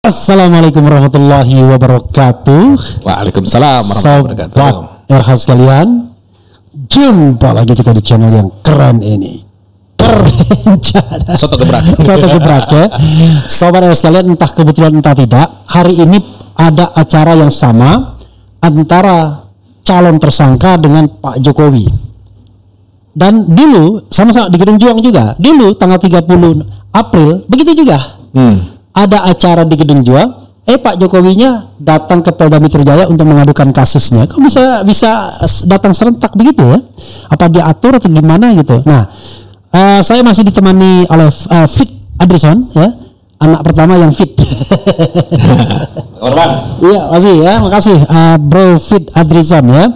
Assalamualaikum warahmatullahi wabarakatuh. Waalaikumsalam warahmatullahi wabarakatuh. Sobat RH sekalian, jumpa lagi kita di channel yang keren ini. Perencana Soto gebrak. Soto gebrak ya. Sobat RH sekalian, entah kebetulan entah tidak, hari ini ada acara yang sama antara calon tersangka dengan Pak Jokowi. Dan dulu sama-sama di Gedung Juang juga. Dulu tanggal 30 April begitu juga. Ada acara di Gedung Juang, Pak Jokowinya datang ke Polda Metro Jaya untuk mengadukan kasusnya. Kok bisa datang serentak begitu ya? Apa diatur atau gimana gitu? Nah, saya masih ditemani oleh Fit Adrison ya, anak pertama yang fit. Korban. Iya, masih ya, makasih Bro Fit Adrison ya.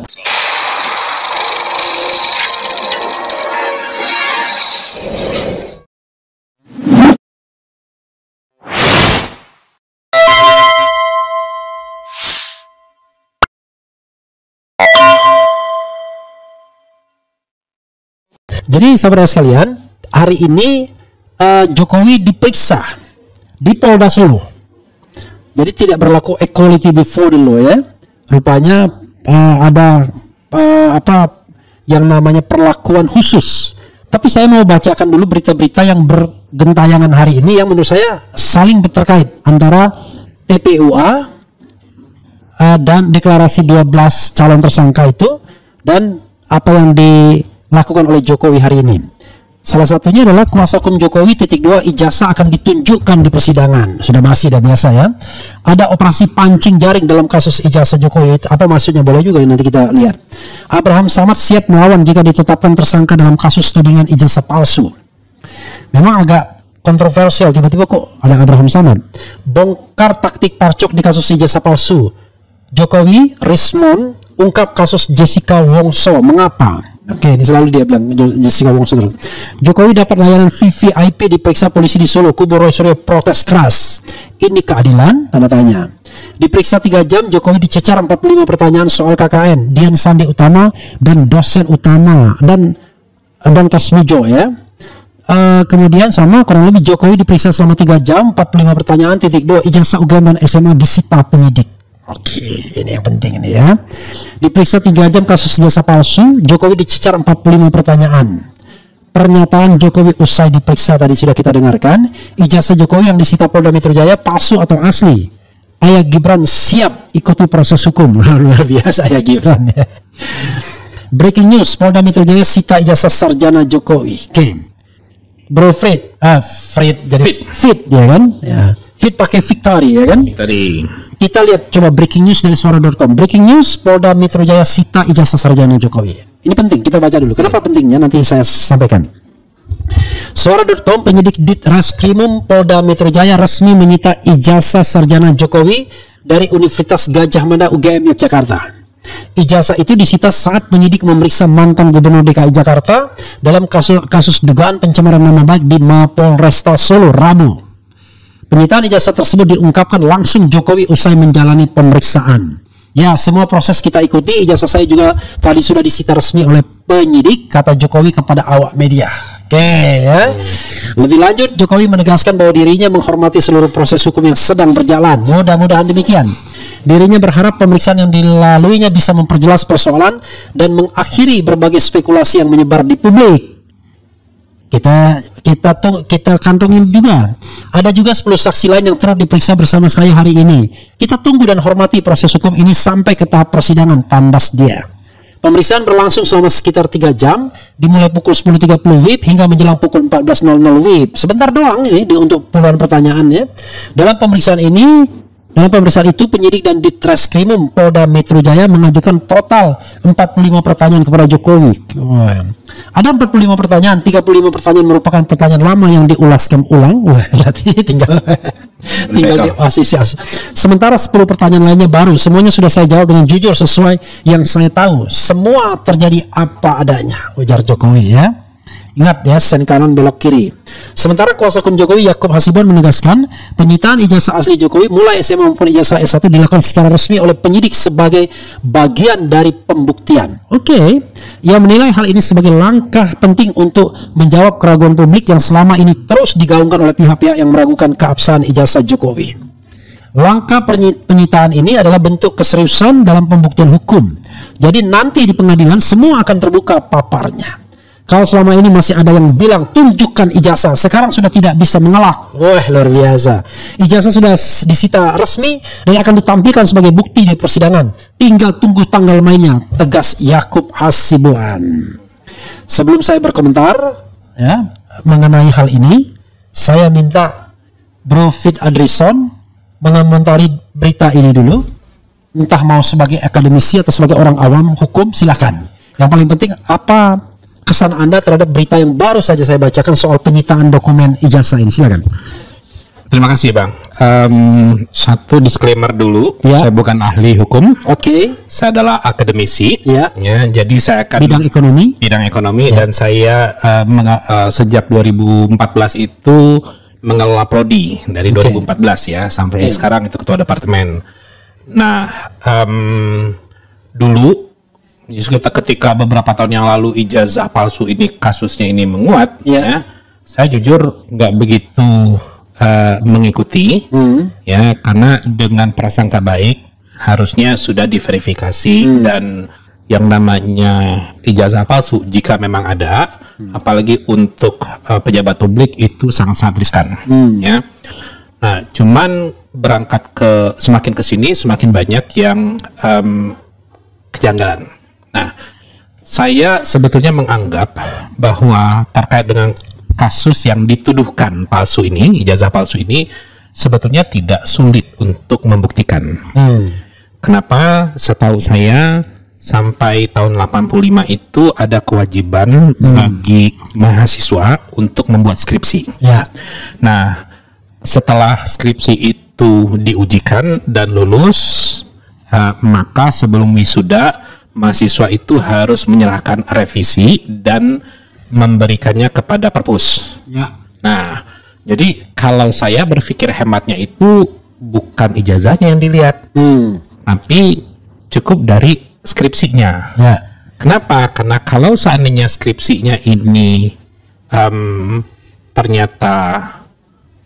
Jadi saudara sekalian, hari ini Jokowi diperiksa di Polda Solo. Jadi tidak berlaku equality before the law ya. Rupanya ada apa yang namanya perlakuan khusus. Tapi saya mau bacakan dulu berita-berita yang bergentayangan hari ini yang menurut saya saling terkait antara TPUA dan deklarasi 12 calon tersangka itu dan apa yang dilakukan oleh Jokowi hari ini. Salah satunya adalah kuasa hukum Jokowi _2 ijazah akan ditunjukkan di persidangan. Sudah biasa ya. Ada operasi pancing jaring dalam kasus ijazah Jokowi. Apa maksudnya? Boleh juga nanti kita lihat. Abraham Samad siap melawan jika ditetapkan tersangka dalam kasus tudingan ijazah palsu. Memang agak kontroversial, tiba-tiba kok ada Abraham Samad. Bongkar taktik parcok di kasus ijazah palsu. Jokowi respon ungkap kasus Jessica Wongso. Mengapa? Oke, ini selalu dia bilang Jessica Wongso. Jokowi dapat layanan VVIP diperiksa polisi di Solo. Kubu Roy Suryo protes keras. Ini keadilan? Tanda tanya. Diperiksa 3 jam, Jokowi dicecar 45 pertanyaan soal KKN. Dian Sandi Utama dan dosen utama dan Tasmujo ya. Kemudian sama kurang lebih Jokowi diperiksa selama 3 jam, 45 pertanyaan. 2 ijazah UGM dan SMA disita penyidik. Oke, ini yang penting ini ya. Diperiksa 3 jam kasus ijazah palsu, Jokowi dicecar 45 pertanyaan. Pernyataan Jokowi usai diperiksa tadi sudah kita dengarkan. Ijazah Jokowi yang disita Polda Metro Jaya palsu atau asli? Ayah Gibran siap ikuti proses hukum. Luar biasa Ayah Gibran ya. Breaking news, Polda Metro Jaya sita ijazah sarjana Jokowi. Oke. Bro Fred, jadi Fit ya kan? Ya. Fit pakai Victory ya kan? Tadi kita lihat coba breaking news dari suara.com. Breaking news, Polda Metro Jaya sita ijazah sarjana Jokowi. Ini penting, kita baca dulu. Kenapa pentingnya nanti saya sampaikan. Suara.com, penyidik Ditreskrimum Polda Metro Jaya resmi menyita ijazah sarjana Jokowi dari Universitas Gadjah Mada UGM Yogyakarta. Ijazah itu disita saat penyidik memeriksa mantan Gubernur DKI Jakarta dalam kasus dugaan pencemaran nama baik di Mapolresta Solo Rabu. Penyitaan ijazah tersebut diungkapkan langsung Jokowi usai menjalani pemeriksaan. Ya, semua proses kita ikuti. Ijazah saya juga tadi sudah disita resmi oleh penyidik, kata Jokowi kepada awak media. Oke ya. Lebih lanjut, Jokowi menegaskan bahwa dirinya menghormati seluruh proses hukum yang sedang berjalan. Mudah-mudahan demikian. Dirinya berharap pemeriksaan yang dilaluinya bisa memperjelas persoalan dan mengakhiri berbagai spekulasi yang menyebar di publik. Kita kantongin juga. Ada juga 10 saksi lain yang turut diperiksa bersama saya hari ini. Kita tunggu dan hormati proses hukum ini sampai ke tahap persidangan, tandas dia. Pemeriksaan berlangsung selama sekitar 3 jam, dimulai pukul 10.30 WIB hingga menjelang pukul 14.00 WIB. Sebentar doang ini untuk puluhan pertanyaan ya. Dalam pemeriksaan itu penyidik dan Ditreskrimum Polda Metro Jaya mengajukan total 45 pertanyaan kepada Jokowi. Ada 45 pertanyaan, 35 pertanyaan merupakan pertanyaan lama yang diulaskan ulang. tinggal Sementara 10 pertanyaan lainnya baru. Semuanya sudah saya jawab dengan jujur sesuai yang saya tahu. Semua terjadi apa adanya, ujar Jokowi ya. Ingat ya, sen kanan belok kiri. Sementara kuasa hukum Jokowi Yakub Hasibuan menegaskan penyitaan ijazah asli Jokowi mulai SMA maupun ijazah S1 dilakukan secara resmi oleh penyidik sebagai bagian dari pembuktian. Oke. Ia menilai hal ini sebagai langkah penting untuk menjawab keraguan publik yang selama ini terus digaungkan oleh pihak-pihak yang meragukan keabsahan ijazah Jokowi. Langkah penyitaan ini adalah bentuk keseriusan dalam pembuktian hukum. Jadi nanti di pengadilan semua akan terbuka paparnya. Kalau selama ini masih ada yang bilang tunjukkan ijazah, sekarang sudah tidak bisa mengelak. Wah, luar biasa. Ijazah sudah disita resmi dan akan ditampilkan sebagai bukti di persidangan. Tinggal tunggu tanggal mainnya, tegas Yakub Hasibuan. Sebelum saya berkomentar ya mengenai hal ini, saya minta Bro Fit Adrison mengomentari berita ini dulu. Entah mau sebagai akademisi atau sebagai orang awam hukum, silakan. Yang paling penting apa kesan Anda terhadap berita yang baru saja saya bacakan soal penyitaan dokumen ijazah ini, silakan. Terima kasih Bang. Satu disclaimer dulu, Ya. saya bukan ahli hukum. Oke. Saya adalah akademisi. Ya. Jadi saya akan Bidang ekonomi. dan saya sejak 2014 itu mengelola prodi dari 2014 ya sampai sekarang itu ketua departemen. Nah, dulu ketika beberapa tahun yang lalu ijazah palsu ini kasusnya ini menguat, ya, saya jujur nggak begitu mengikuti, ya, karena dengan prasangka baik harusnya sudah diverifikasi dan yang namanya ijazah palsu jika memang ada, apalagi untuk pejabat publik itu sangat-sangat riskan, ya. Nah, cuman berangkat semakin kesini semakin banyak yang kejanggalan. Nah, saya sebetulnya menganggap bahwa terkait dengan kasus yang dituduhkan palsu ini, ijazah palsu ini, sebetulnya tidak sulit untuk membuktikan. Kenapa? Setahu saya sampai tahun 85 itu ada kewajiban bagi mahasiswa untuk membuat skripsi. Ya. Nah, setelah skripsi itu diujikan dan lulus, maka sebelum wisuda mahasiswa itu harus menyerahkan revisi dan memberikannya kepada perpus. Ya. Nah, jadi kalau saya berpikir hematnya itu bukan ijazahnya yang dilihat, tapi cukup dari skripsinya. Ya. Kenapa? Karena kalau seandainya skripsinya ini ternyata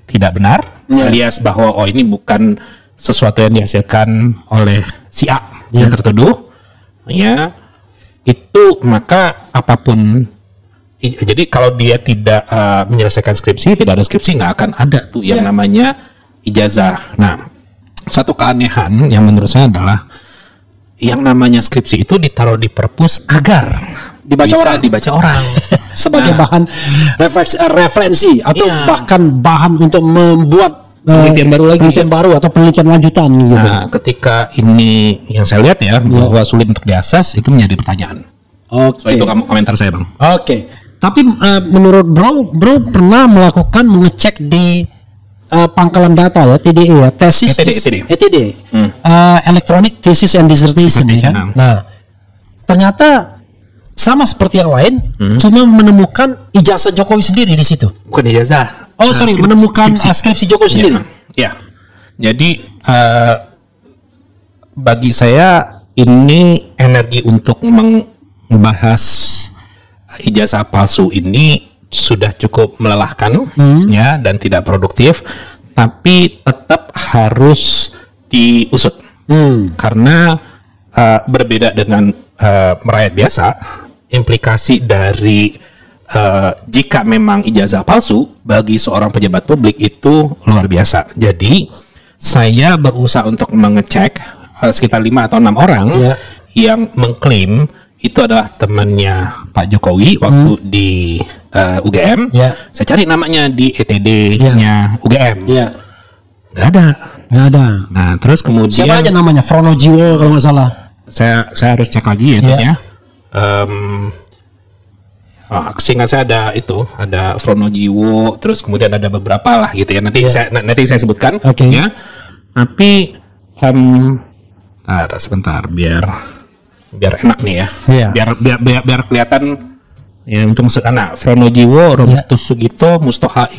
tidak benar, alias bahwa ini bukan sesuatu yang dihasilkan oleh si A yang tertuduh, ya, itu maka apapun. Jadi kalau dia tidak menyelesaikan skripsi, tidak ada skripsi, nggak akan ada tuh yang namanya ijazah. Nah, satu keanehan yang menurut saya adalah yang namanya skripsi itu ditaruh di perpus agar dibaca orang sebagai bahan referensi atau bahkan bahan untuk membuat penelitian baru atau penelitian lanjutan gitu. Nah, ketika ini yang saya lihat ya bahwa sulit untuk diakses, itu menjadi pertanyaan. So, itu komentar saya, Bang. Oke. Tapi menurut Bro pernah melakukan mengecek di pangkalan data ya, TDE ya, tesis ETD. Electronic Thesis and Dissertation ya kan? Nah, ternyata sama seperti yang lain, cuma menemukan ijazah Jokowi sendiri di situ. Bukan ijazah. Menemukan skripsi Jokowi sendiri. Ya. Jadi bagi saya ini energi untuk membahas ijazah palsu ini sudah cukup melelahkan, ya, dan tidak produktif, tapi tetap harus diusut karena berbeda dengan merakyat biasa. Implikasi dari jika memang ijazah palsu bagi seorang pejabat publik itu luar biasa. Jadi saya berusaha untuk mengecek sekitar 5 atau 6 orang yang mengklaim itu adalah temannya Pak Jokowi waktu di UGM. Saya cari namanya di ETD-nya UGM. Nggak ada. Nah, terus kemudian siapa aja namanya? Fronojiwo kalau nggak salah. Saya harus cek lagi ya. Seingat saya ada Fronojiwo, terus kemudian ada beberapa lah gitu ya. Nanti saya sebutkan. Ya. Tapi sebentar biar enak nih ya. Biar kelihatan ya untuk anak Fronojiwo, Robertus Sugito, Mustoha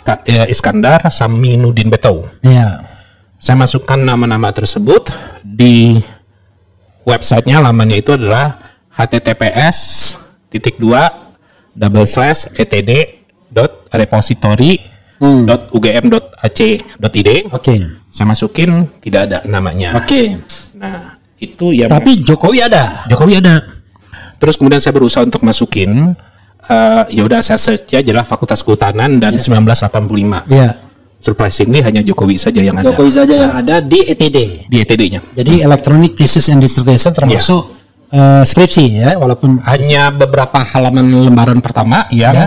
Iskandar, Saminuddin Betou. Saya masukkan nama-nama tersebut di websitenya, lamannya itu adalah https://etd.repository.ugm.ac.id. Saya masukin tidak ada namanya. Oke. Nah, itu yang Tapi Jokowi ada. Jokowi ada. Terus kemudian saya berusaha untuk masukin ya udah saya search aja Fakultas Kehutanan dan 1985. Iya. Surprisingly hanya Jokowi saja yang ada. Jokowi saja yang ada di ETD. Di ETD-nya. Jadi Electronic Thesis and Dissertation termasuk skripsi ya, walaupun hanya beberapa halaman lembaran pertama yang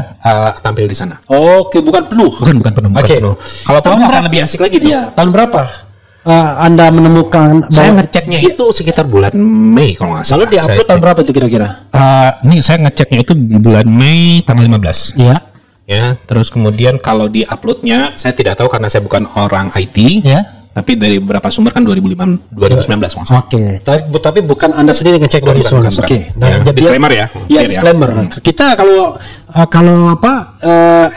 tampil di sana. Oke, bukan penuh. Bukan penuh. Oke. Kalau tahun akan lebih asik lagi tuh. Iya, tahun berapa? Anda menemukan Saya ngeceknya itu sekitar bulan Mei kalau nggak salah. Lalu diupload tahun berapa itu kira-kira? Ini saya ngeceknya itu bulan Mei tanggal 15. Iya. Ya, terus kemudian kalau di-uploadnya saya tidak tahu karena saya bukan orang IT. Ya. Tapi dari beberapa sumber kan 2019 maksudnya. Oke, tapi bukan Anda sendiri ngecek 2019. Bukan. Oke. Nah, ya, disclaimer ya. Iya, disclaimer. Kita kalau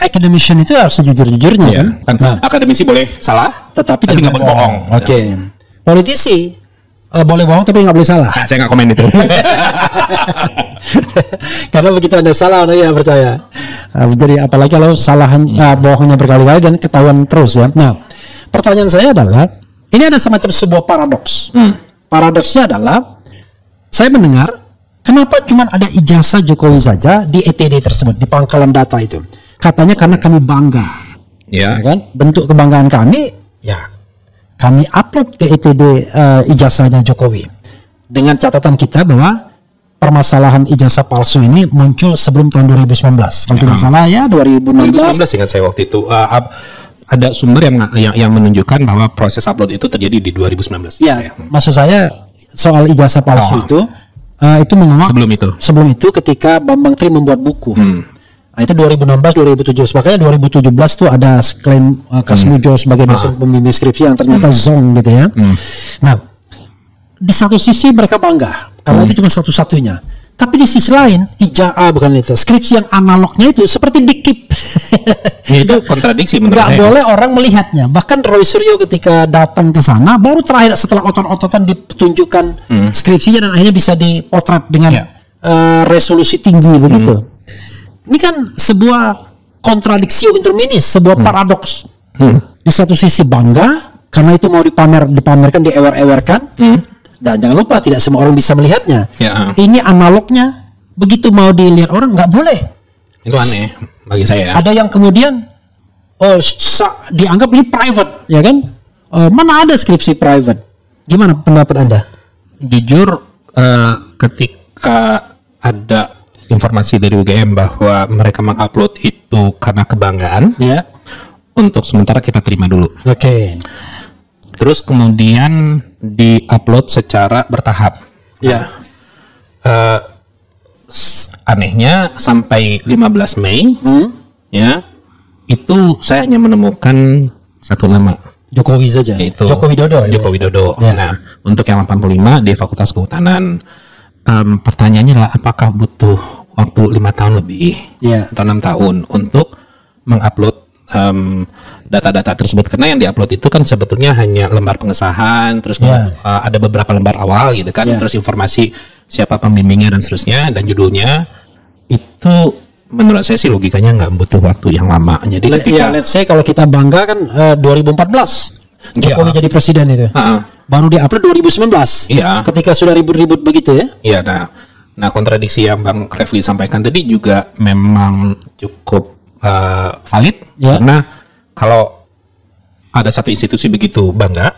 academician itu harus sejujur-jujurnya kan. Nah, akademisi boleh salah, tetapi nggak boleh bohong. Oke. Politisi boleh bohong tapi nggak boleh salah. Nah, saya nggak komen itu. Karena begitu Anda salah, Anda nggak percaya. Jadi apalagi kalau bohongnya berkali-kali dan ketahuan terus ya. Nah, pertanyaan saya adalah, ini ada semacam sebuah paradoks. Paradoksnya adalah, saya mendengar, kenapa cuma ada ijazah Jokowi saja di ETD tersebut, di pangkalan data itu. Katanya karena kami bangga. Ya kan? Bentuk kebanggaan kami, ya kami upload ke ETD ijazahnya Jokowi. Dengan catatan kita bahwa permasalahan ijazah palsu ini muncul sebelum tahun 2019. Kalau tidak salah ya 2016. 2019 ingat saya waktu itu. Ada sumber yang menunjukkan bahwa proses upload itu terjadi di 2019. Ya, maksud saya soal ijazah palsu itu menguap sebelum itu ketika Bambang Tri membuat buku. Nah, itu 2016-2017. Makanya 2017 tuh ada klaim Kasmujo sebagai dosen pembimbing skripsi yang ternyata zong gitu ya. Nah, di satu sisi mereka bangga karena itu cuma satu-satunya. Tapi di sisi lain, skripsi yang analognya itu seperti dikip. Ya, itu kontradiksi menurut saya. Nggak boleh orang melihatnya. Bahkan Roy Suryo ketika datang ke sana, baru terakhir setelah otot-ototan ditunjukkan skripsinya dan akhirnya bisa dipotret dengan resolusi tinggi begitu. Ini kan sebuah kontradiksi interminis, sebuah paradoks. Di satu sisi bangga karena itu mau dipamerkan, diewer-ewerkan. Dan jangan lupa tidak semua orang bisa melihatnya. Ini analognya, begitu mau dilihat orang nggak boleh. Itu aneh bagi saya. Ada yang kemudian dianggap ini private, ya kan? Mana ada skripsi private? Gimana pendapat Anda? Jujur, ketika ada informasi dari UGM bahwa mereka mengupload itu karena kebanggaan, untuk sementara kita terima dulu. Oke. Terus kemudian di-upload secara bertahap. Anehnya sampai 15 Mei, itu saya hanya menemukan satu nama. Jokowi saja. Yaitu Joko Widodo. Nah, untuk yang 85 di Fakultas Kehutanan, pertanyaannya adalah apakah butuh waktu 5 tahun lebih atau 6 tahun untuk mengupload data-data tersebut, karena yang diupload itu kan sebetulnya hanya lembar pengesahan, terus ada beberapa lembar awal gitu kan, terus informasi siapa pembimbingnya dan seterusnya dan judulnya. Itu menurut saya sih logikanya nggak butuh waktu yang lama. Jadi let's say kalau kita bangga kan 2014 Jokowi jadi presiden itu, baru diupload 2019. Ketika sudah ribut-ribut begitu ya. Iya, nah kontradiksi yang Bang Refli sampaikan tadi juga memang cukup valid, karena kalau ada satu institusi begitu bangga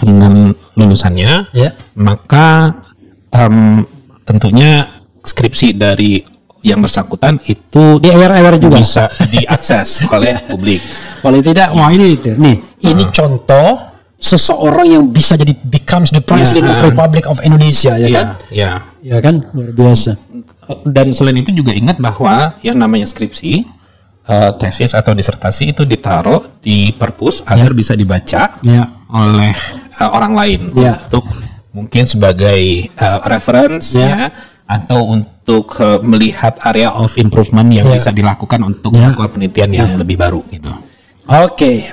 dengan lulusannya, maka tentunya skripsi dari yang bersangkutan itu di-ewer-ewer juga bisa diakses oleh publik. Paling tidak, ini contoh seseorang yang bisa jadi becomes the president of Republic of Indonesia, kan? Ya kan, luar biasa. Dan selain itu juga ingat bahwa yang namanya skripsi, tesis atau disertasi itu ditaruh di perpus agar bisa dibaca oleh orang lain untuk mungkin sebagai reference atau untuk melihat area of improvement yang bisa dilakukan untuk melakukan penelitian yang lebih baru gitu. Oke,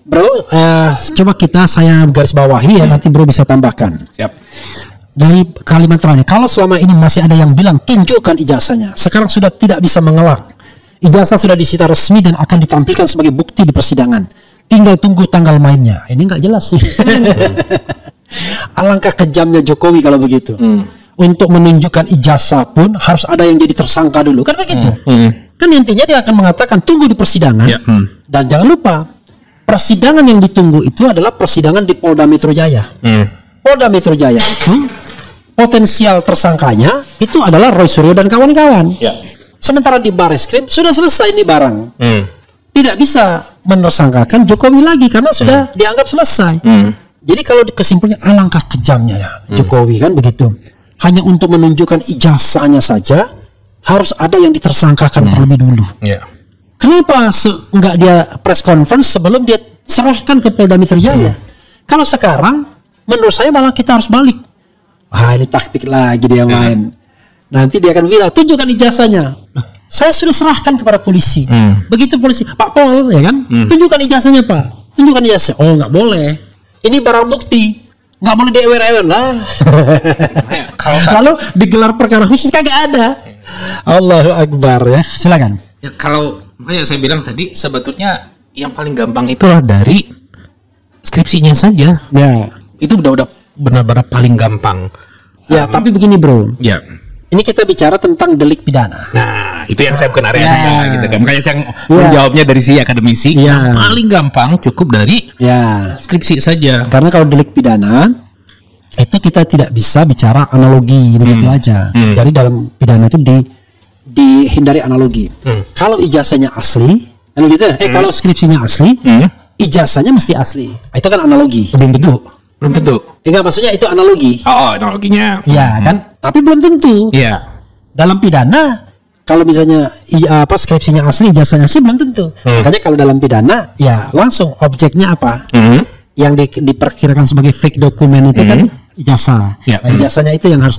Bro, coba saya garis bawahi nanti Bro bisa tambahkan. Siap. Dari kalimat terakhir, kalau selama ini masih ada yang bilang tunjukkan ijazahnya, sekarang sudah tidak bisa mengelak. Ijazah sudah disita resmi dan akan ditampilkan sebagai bukti di persidangan. tinggal tunggu tanggal mainnya. Ini nggak jelas sih. Alangkah kejamnya Jokowi kalau begitu. Untuk menunjukkan ijazah pun harus ada yang jadi tersangka dulu, kan begitu? Kan intinya dia akan mengatakan tunggu di persidangan. Dan jangan lupa, persidangan yang ditunggu itu adalah persidangan di Polda Metro Jaya. Polda Metro Jaya itu potensial tersangkanya itu adalah Roy Suryo dan kawan-kawan. Sementara di Bareskrim sudah selesai ini barang. Tidak bisa menersangkakan Jokowi lagi karena sudah dianggap selesai. Jadi kalau kesimpulannya alangkah kejamnya ya Jokowi, kan begitu. Hanya untuk menunjukkan ijazahnya saja harus ada yang ditersangkakan terlebih dulu. Kenapa enggak dia press conference sebelum dia serahkan ke Polda Metro Jaya? Kalau sekarang menurut saya malah kita harus balik. Wah, ini taktik lagi dia main. Nanti dia akan bilang tunjukkan ijazahnya. Saya sudah serahkan kepada polisi. Begitu polisi, Pak Pol, ya kan? Tunjukkan ijazahnya, Pak. Tunjukkan ijazah. Oh, nggak boleh. Ini barang bukti. Nggak boleh diewer-ewer lah. Lalu digelar perkara khusus kagak ada. Allahu Akbar ya. Silakan. Ya, kalau makanya saya bilang tadi sebetulnya yang paling gampang itulah dari skripsinya saja. Ya. Itu udah benar-benar paling gampang. Ya, tapi begini, Bro. Ya. Ini kita bicara tentang delik pidana. Nah, itu yang saya bukan area saya gitu kan. Makanya saya menjawabnya dari si akademisi. Yang paling gampang cukup dari skripsi saja. Karena kalau delik pidana itu kita tidak bisa bicara analogi begitu aja. Jadi dalam pidana itu dihindari analogi. Kalau ijazahnya asli, kan gitu. Kalau skripsinya asli, ijazahnya mesti asli. Itu kan analogi. Belum tentu. Enggak, maksudnya itu analogi. Oh, analoginya. Iya kan? Tapi belum tentu. Iya. Dalam pidana kalau misalnya skripsinya asli, ijazahnya asli belum tentu. Makanya kalau dalam pidana ya langsung objeknya apa? Yang diperkirakan sebagai fake dokumen itu kan ijazah. Nah, ijazahnya itu yang harus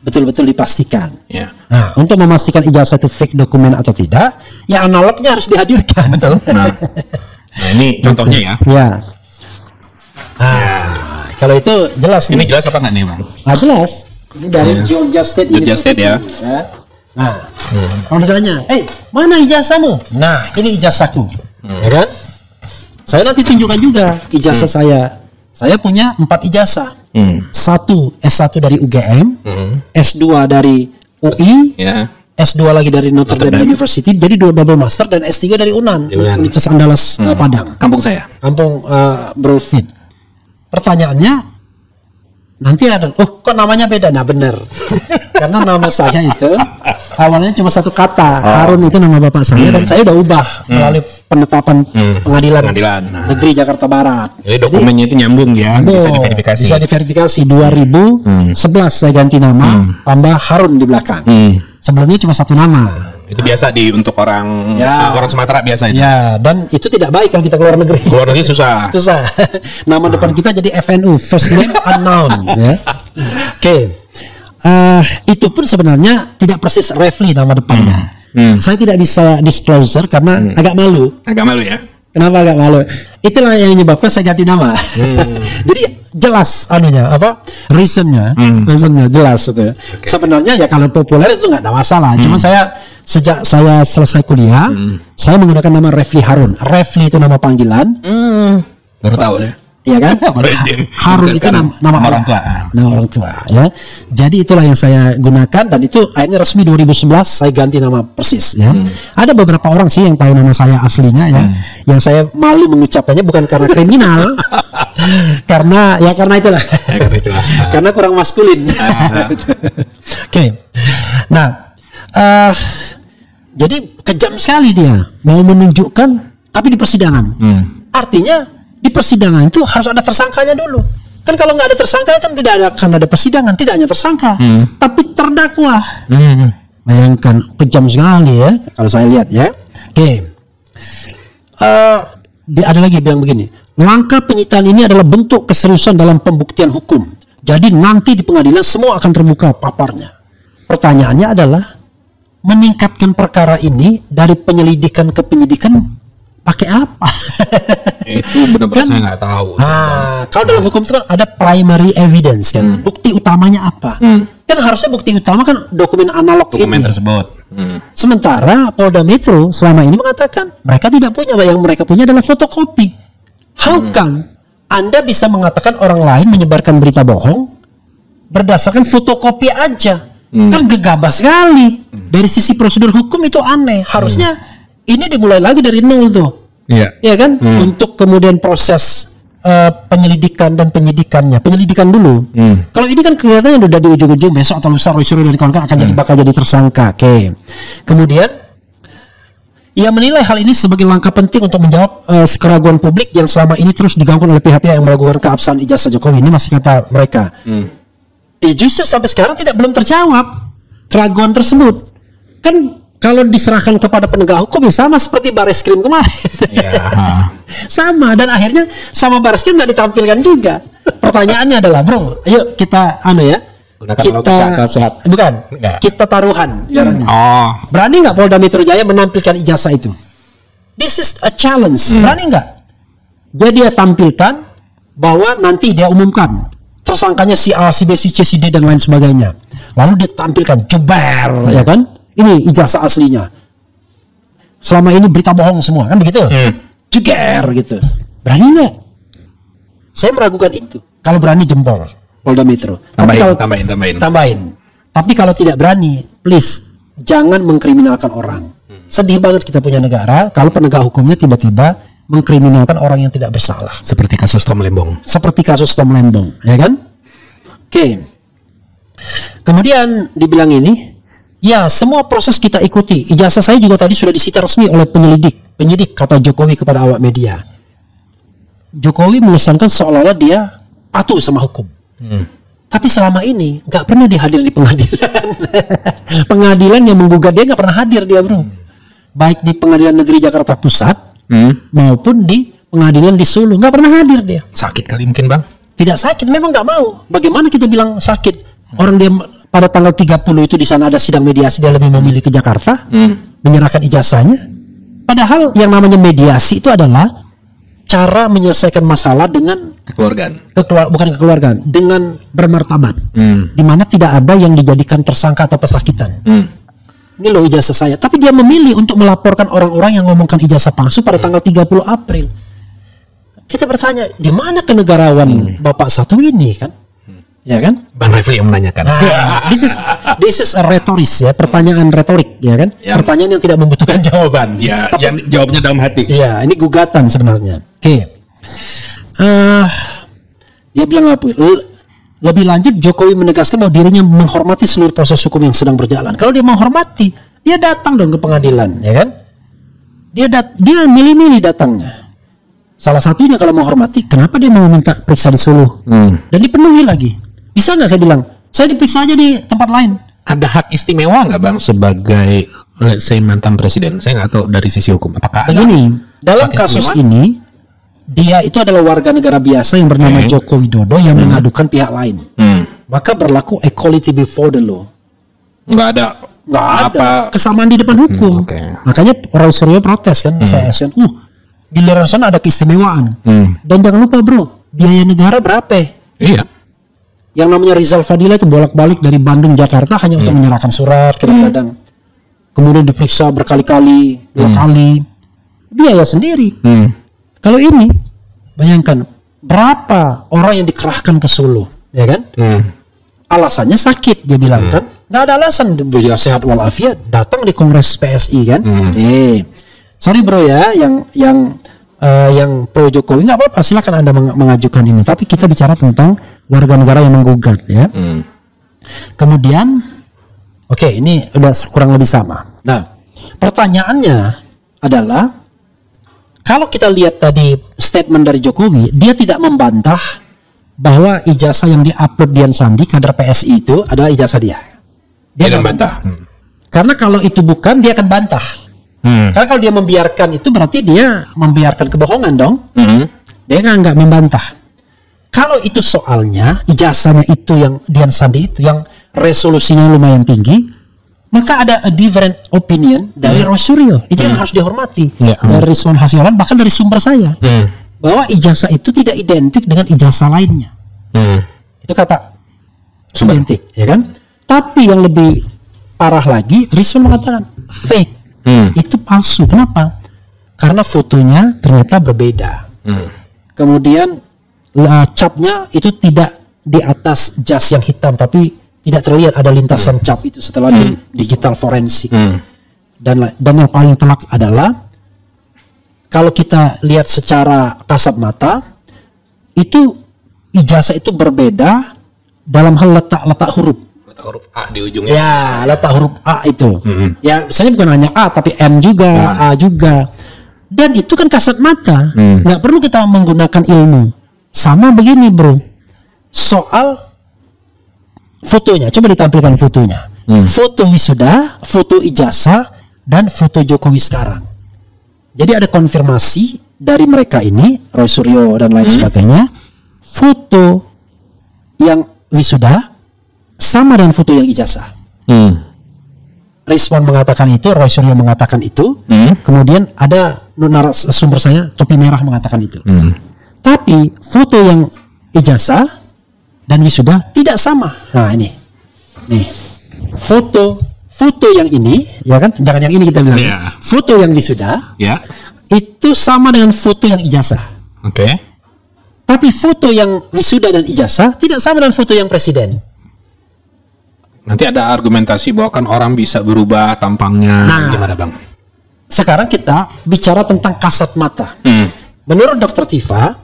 betul-betul dipastikan. Nah, untuk memastikan ijazah itu fake dokumen atau tidak, ya analognya harus dihadirkan. Betul. Nah, ini contohnya ya. Ya. Kalau itu jelas. Ini jelas apa nggak nih, Bang? Jelas. Ini dari Georgia State ya. Nah, kalau ditanya, mana ijazahmu? Nah, ini ijazahku, ya kan? Saya nanti tunjukkan juga ijazah saya. Saya punya 4 ijazah. Satu S1 dari UGM, S2 dari UI, S2 lagi dari Notre Dame University, jadi 2 double master, dan S3 dari UNAN, Universitas Andalas Padang. Kampung saya. Kampung Brofit. Pertanyaannya nanti ada, kok namanya beda? Nah, benar. Karena nama saya itu awalnya cuma satu kata. Harun itu nama bapak saya, dan saya udah ubah melalui penetapan pengadilan negeri Jakarta Barat. Jadi dokumennya itu nyambung ya, bisa diverifikasi. Bisa diverifikasi. 2011 saya ganti nama, tambah Harun di belakang. Sebelumnya cuma satu nama. Itu biasa untuk orang Sumatera biasa itu. Ya, dan itu tidak baik kalau kita keluar negeri. Keluar negeri susah. Nama depan kita jadi FNU, first name unknown. Oke. Itu pun sebenarnya tidak persis Refli nama depannya. Saya tidak bisa disclosure karena agak malu. Agak malu ya. Kenapa agak malu? Itulah yang menyebabkan saya ganti nama. Jadi jelas reasonnya jelas itu. Sebenarnya ya kalau populer itu nggak ada masalah. Cuma sejak saya selesai kuliah, saya menggunakan nama Refli Harun. Refli itu nama panggilan. Baru tahu ya. Iya kan? Harun itu nama orang tua. Nama orang tua ya. Jadi itulah yang saya gunakan, dan itu akhirnya resmi 2011 saya ganti nama persis ya. Ada beberapa orang sih yang tahu nama saya aslinya ya. Yang saya malu mengucapkannya bukan karena kriminal. karena itulah. Karena kurang maskulin. Oke. Nah, jadi kejam sekali dia mau menunjukkan, tapi di persidangan. Artinya di persidangan itu harus ada tersangkanya dulu. Kan kalau nggak ada tersangka kan tidak akan ada persidangan. Tidak hanya tersangka, tapi terdakwa. Bayangkan, kejam sekali ya kalau saya lihat ya. Oke. Ada lagi bilang begini, langkah penyitaan ini adalah bentuk keseriusan dalam pembuktian hukum. Jadi nanti di pengadilan semua akan terbuka paparnya. Pertanyaannya adalah, meningkatkan perkara ini dari penyelidikan ke penyidikan pakai apa? Itu benar-benar saya nggak tahu. Kalau dalam hukum itu kan ada primary evidence kan, bukti utamanya apa? Kan harusnya bukti utama kan dokumen analog dokumen tersebut. Sementara Polda Metro selama ini mengatakan mereka tidak punya, yang mereka punya adalah fotokopi. How come Anda bisa mengatakan orang lain menyebarkan berita bohong berdasarkan fotokopi aja? Kan gegabah sekali. Dari sisi prosedur hukum itu aneh. Harusnya ini dimulai lagi dari nol tuh. Ya kan? Untuk kemudian proses penyelidikan dan penyidikannya. Penyelidikan dulu. Kalau ini kan kelihatannya udah di ujung-ujung, besok atau lusa Roy Suryo dari kawan-kawan akan bakal jadi tersangka. Oke. Kemudian ia menilai hal ini sebagai langkah penting untuk menjawab keraguan publik yang selama ini terus digaungkan oleh pihak-pihak yang meragukan keabsahan ijazah Jokowi. Ini masih kata mereka. Justru sampai sekarang belum terjawab keraguan tersebut. Kan kalau diserahkan kepada penegak hukum ya sama seperti Bareskrim kemarin. Sama, dan akhirnya sama Bareskrim nggak ditampilkan juga. Pertanyaannya adalah, bro, ayo kita kita taruhan. Berani nggak Polda Metro Jaya menampilkan ijazah itu? This is a challenge. Berani nggak? Jadi dia tampilkan bahwa nanti dia umumkan tersangkanya si A, si B, si C, si D dan lain sebagainya. Lalu dia tampilkan jeber, ya kan? Ini ijazah aslinya. Selama ini berita bohong semua, kan begitu? Jeger gitu. Berani nggak? Saya meragukan itu. Kalau berani jempol Polda Metro. Tambahin. Tapi kalau tidak berani, please jangan mengkriminalkan orang. Sedih banget kita punya negara kalau penegak hukumnya tiba-tiba mengkriminalkan orang yang tidak bersalah. Seperti kasus Tom Lembong, ya kan? Oke. Kemudian dibilang ini, ya semua proses kita ikuti. Ijazah saya juga tadi sudah disita resmi oleh penyidik kata Jokowi kepada awak media. Jokowi mengesankan seolah-olah dia patuh sama hukum. Tapi selama ini nggak pernah dihadir di pengadilan. Pengadilan yang menggugat dia nggak pernah hadir dia, bro. Baik di Pengadilan Negeri Jakarta Pusat maupun di pengadilan di Solo, nggak pernah hadir dia. Sakit kali mungkin, Bang? Tidak sakit, memang nggak mau. Bagaimana kita bilang sakit? Orang dia pada tanggal 30 itu di sana ada sidang mediasi, dia lebih memilih ke Jakarta menyerahkan ijazahnya. Padahal yang namanya mediasi itu adalah cara menyelesaikan masalah dengan bukan kekeluargaan, dengan bermartabat, di mana tidak ada yang dijadikan tersangka atau pesakitan. Ini loh ijazah saya. Tapi dia memilih untuk melaporkan orang-orang yang ngomongkan ijazah palsu pada tanggal 30 April. Kita bertanya, di mana kenegarawan Bapak satu ini kan? Ya kan? Bang Refli yang menanyakan. This is a retoris ya, pertanyaan retorik ya kan? Pertanyaan yang tidak membutuhkan jawaban. Ya, yang jawabnya dalam hati. Ya, ini gugatan sebenarnya. Oke. Dia bilang apa? Lebih lanjut, Jokowi menegaskan bahwa dirinya menghormati seluruh proses hukum yang sedang berjalan. Kalau dia menghormati, dia datang dong ke pengadilan, ya kan? Dia milih-milih datangnya. Salah satunya kalau menghormati, kenapa dia mau minta periksa di Solo? Dan dipenuhi lagi. Bisa nggak saya bilang, saya diperiksa aja di tempat lain? Ada hak istimewa nggak, Bang, sebagai let's say mantan presiden? Saya nggak tahu dari sisi hukum. Apakah begini, dalam kasus ini, dia itu adalah warga negara biasa yang bernama Joko Widodo yang mengadukan pihak lain. Maka berlaku equality before the law. Nggak ada kesamaan di depan hukum. Makanya Roy Suryo protes kan, CSN. Giliran sana ada keistimewaan. Dan jangan lupa, bro, biaya negara berapa? Iya. Yang namanya Rizal Fadila itu bolak-balik dari Bandung Jakarta hanya untuk menyerahkan surat kadang-kadang. Kemudian diperiksa berkali-kali, 2 kali. Biaya sendiri. Kalau ini, bayangkan berapa orang yang dikerahkan ke Solo, ya kan? Alasannya sakit, dia bilang kan? Nggak ada alasan, dia sehat walafiat, datang di Kongres PSI kan? Sorry bro ya, yang pro Jokowi nggak apa-apa, silakan Anda mengajukan ini. Tapi kita bicara tentang warga negara yang menggugat, ya. Kemudian, oke, ini udah kurang lebih sama. Nah, pertanyaannya adalah, kalau kita lihat tadi statement dari Jokowi, dia tidak membantah bahwa ijazah yang diupload Dian Sandi kader PSI itu adalah ijazah dia. Dia akan bantah. Karena kalau itu bukan, dia akan bantah. Karena kalau dia membiarkan itu berarti dia membiarkan kebohongan dong. Dia kan nggak membantah. Kalau itu soalnya ijazahnya itu yang Dian Sandi itu yang resolusinya lumayan tinggi, maka ada a different opinion dari Roy Suryo. Itu yang harus dihormati. Dari Rizwan Hasyalan, bahkan dari sumber saya. Bahwa ijazah itu tidak identik dengan ijazah lainnya. Itu kata identik, ya kan? Tapi yang lebih parah lagi, Rizwan mengatakan fake. Itu palsu. Kenapa? Karena fotonya ternyata berbeda. Kemudian capnya itu tidak di atas jas yang hitam, tapi tidak terlihat ada lintasan cap itu setelah di digital forensik. Dan yang paling telak adalah kalau kita lihat secara kasat mata, itu ijazah itu berbeda dalam hal letak huruf. Letak huruf A di ujungnya. Ya, letak huruf A itu. Ya, misalnya bukan hanya A, tapi M juga, A juga. Dan itu kan kasat mata, nggak perlu kita menggunakan ilmu. Sama begini bro, soal fotonya, coba ditampilkan fotonya. Foto wisuda, foto ijazah, dan foto Jokowi sekarang. Jadi ada konfirmasi dari mereka ini, Roy Suryo dan lain sebagainya, foto yang wisuda sama dengan foto yang ijazah. Respon mengatakan itu, Roy Suryo mengatakan itu, kemudian ada sumber saya, Topi Merah mengatakan itu. Tapi foto yang ijazah dan wisuda tidak sama. Nah ini, nih foto yang ini, ya kan? Jangan yang ini kita bilang. Yeah. Foto yang wisuda, itu sama dengan foto yang ijazah. Oke. Tapi foto yang wisuda dan ijazah tidak sama dengan foto yang presiden. Nanti ada argumentasi bahwa kan orang bisa berubah tampangnya. Gimana bang? Sekarang kita bicara tentang kasat mata. Menurut Dr. Tifa,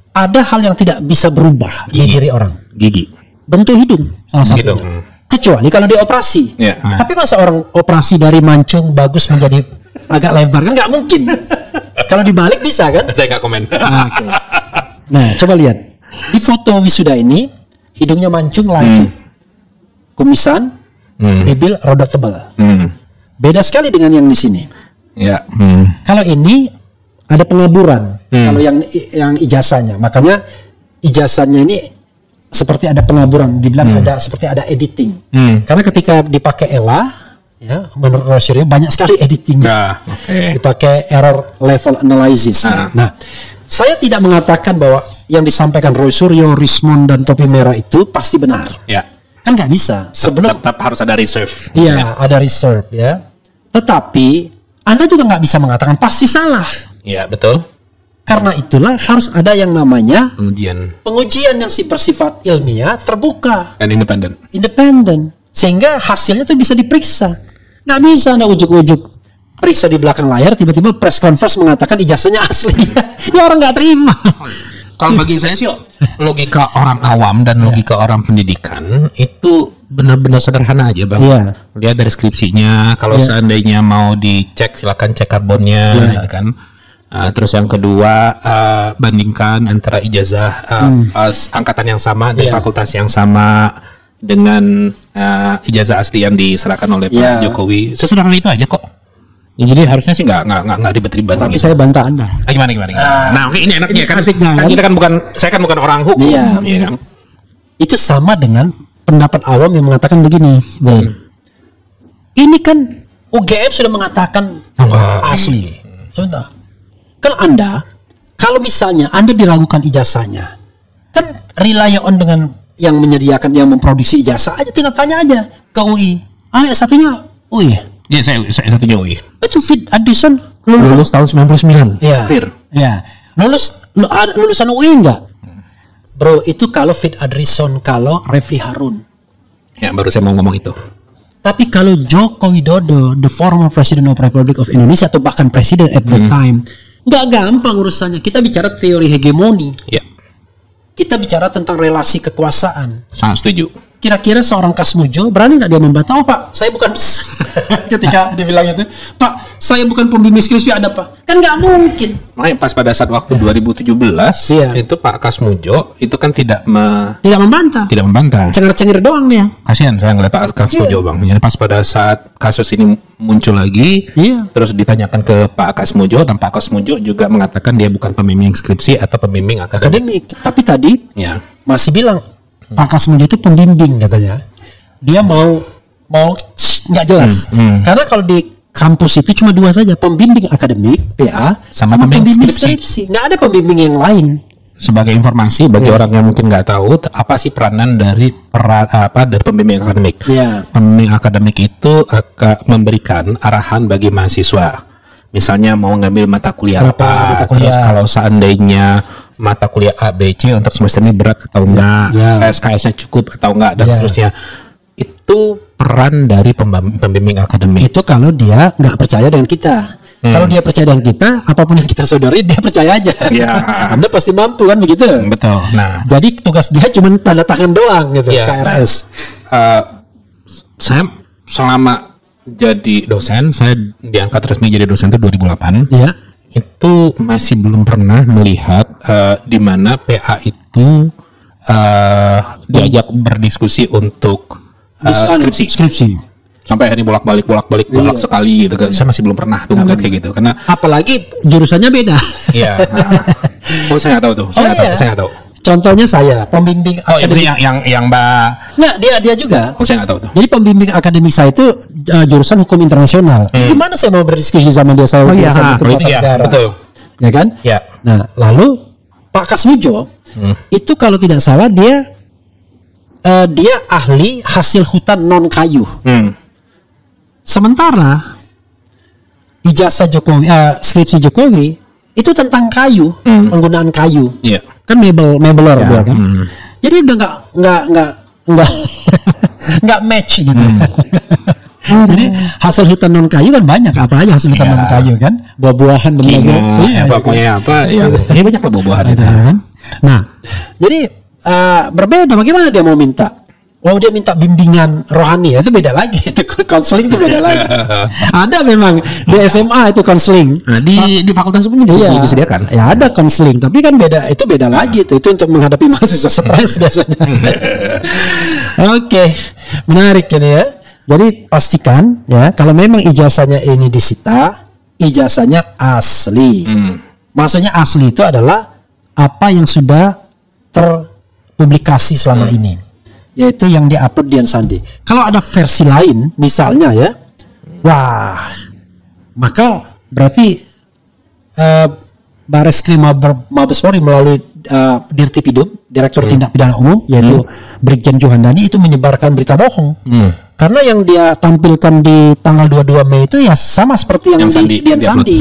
ada hal yang tidak bisa berubah di diri orang. Gigi. Bentuk hidung salah satunya. Kecuali kalau dioperasi. Tapi masa orang operasi dari mancung bagus menjadi agak lebar, kan nggak mungkin. Kalau dibalik bisa kan? Saya nggak komen. Okay. Nah, coba lihat di foto wisuda ini, hidungnya mancung lancip, kumisan, bibir rada tebal. Beda sekali dengan yang di sini. Kalau ini ada pengaburan. Kalau yang ijazahnya, makanya ijazahnya ini seperti ada pengaburan, dibilang seperti ada editing. Karena ketika dipakai ELA, ya menurut Roy Suryo banyak sekali editing. Dipakai error level analysis. Nah, saya tidak mengatakan bahwa yang disampaikan Roy Suryo, Rismond dan Topi Merah itu pasti benar. Kan nggak bisa. Sebelum tetap harus ada reserve. Iya, ada reserve ya. Tetapi Anda juga nggak bisa mengatakan pasti salah. Iya, betul. Karena itulah harus ada yang namanya pengujian yang bersifat ilmiah, terbuka dan independen, sehingga hasilnya tuh bisa diperiksa. Nggak bisa Anda ujuk-ujuk periksa di belakang layar, tiba-tiba press conference mengatakan ijazahnya asli. Ya orang nggak terima. Kalau bagi saya sih logika orang awam dan logika orang pendidikan itu benar-benar sederhana aja bang. Lihat dari skripsinya, kalau seandainya mau dicek silakan cek karbonnya, kan. Terus yang kedua bandingkan antara ijazah angkatan yang sama dan fakultas yang sama dengan ijazah asli yang diserahkan oleh Pak Jokowi. Sesederhana itu aja kok. Jadi harusnya sih nggak ribet-ribet. Tapi gitu. Saya bantah Anda. Gimana? Nah, oke, ini enaknya kan. Kita kan saya kan bukan orang hukum. Iya kan? Itu sama dengan pendapat awam yang mengatakan begini. Ini kan UGM sudah mengatakan asli. Sebentar. Kan Anda, kalau misalnya Anda diragukan ijazahnya, kan rely on dengan yang menyediakan, yang memproduksi ijazah aja, tinggal tanya aja ke UI. Satunya UI. Iya, saya satunya UI. Itu Fit Adison lulus tahun 99. Iya. Lulusan UI enggak? Bro, itu kalau Fit Adison, kalau Refli Harun. Ya, baru saya mau ngomong itu. Tapi kalau Joko Widodo, the former President of Republic of Indonesia, atau bahkan Presiden at the time, nggak gampang urusannya. Kita bicara teori hegemoni. Kita bicara tentang relasi kekuasaan. Sangat setuju. Kira-kira seorang Kasmujo berani nggak dia membantah? Oh Pak, saya bukan ketika dia bilangnya itu, Pak, saya bukan pembimbing skripsi Anda Pak. Kan nggak mungkin. Makanya pas pada saat waktu 2017 itu Pak Kasmujo itu kan tidak membantah. Cengir-cengir doang dia. Kasihan saya ngeliat Pak Kasmujo bang. Jadi pas pada saat kasus ini muncul lagi, terus ditanyakan ke Pak Kasmujo, dan Pak Kasmujo juga mengatakan dia bukan pembimbing skripsi atau pembimbing akademik. Tapi tadi masih bilang Pak Kasmujo itu pembimbing katanya. Dia mau nggak jelas. Karena kalau di kampus itu cuma dua saja, pembimbing akademik PA sama pembimbing skripsi. Nggak ada pembimbing yang lain. Sebagai informasi bagi orang yang mungkin nggak tahu apa sih peranan dari pembimbing akademik. Pembimbing akademik itu akan memberikan arahan bagi mahasiswa. Misalnya mau ngambil mata kuliah apa, terus kalau seandainya mata kuliah A, B, C untuk semester ini berat atau enggak, SKS-nya cukup atau enggak, dan seterusnya. Itu peran dari pembimbing akademik. Itu kalau dia nggak percaya dengan kita. Kalau dia percaya dengan kita, apapun yang kita sodori dia percaya aja. Anda pasti mampu kan begitu. Betul. Nah, jadi tugas dia cuma tanda tangan doang gitu. KRS. Saya selama jadi dosen, saya diangkat resmi jadi dosen itu 2008. Iya. Itu masih belum pernah melihat di mana PA itu diajak berdiskusi untuk skripsi. Sampai hari bolak-balik sekali gitu kan. Saya masih belum pernah tuh ngeliat kayak gitu. Karena apalagi jurusannya beda. Iya. Saya nggak tahu tuh. Saya nggak tahu. Contohnya saya pembimbing akademik yang Mbak. Nggak, dia juga. Saya nggak tahu tuh. Jadi pembimbing akademik saya itu jurusan hukum internasional. Gimana saya mau berdiskusi sama dia? Saya hukum tata negara. Betul. Ya kan? Ya. Nah, lalu Pak Kasmujo itu kalau tidak salah dia ahli hasil hutan non kayu. Sementara ijazah Jokowi, skripsi Jokowi itu tentang kayu, penggunaan kayu. Iya. Kan mebeler dia kan. Jadi udah nggak match gitu. Jadi hasil hutan non kayu kan banyak, apa aja hasil hutan non kayu kan, buah-buahan dan lain-lain. Pokoknya apa ya, ini banyak lah buah-buahan itu kan. Nah, jadi berbeda. Bagaimana dia mau minta? Dia minta bimbingan rohani, itu beda lagi. Itu konseling itu beda lagi. Ada memang di SMA itu konseling. Nah, di fakultas pun disediakan. Ya ada konseling, tapi kan itu beda lagi. Itu untuk menghadapi mahasiswa stres biasanya. Oke, menarik ini ya. Jadi pastikan ya kalau memang ijazahnya ini disita, ijazahnya asli. Maksudnya asli itu adalah apa yang sudah terpublikasi selama ini, yaitu yang diupload Dian Sandi. Kalau ada versi lain, misalnya ya, maka berarti Bareskrim Mabes Polri melalui Dirtipidum, Direktur Tindak Pidana Umum, yaitu Brigjen Juhandani itu menyebarkan berita bohong. Karena yang dia tampilkan di tanggal 22 Mei itu ya sama seperti yang di Dian Sandi.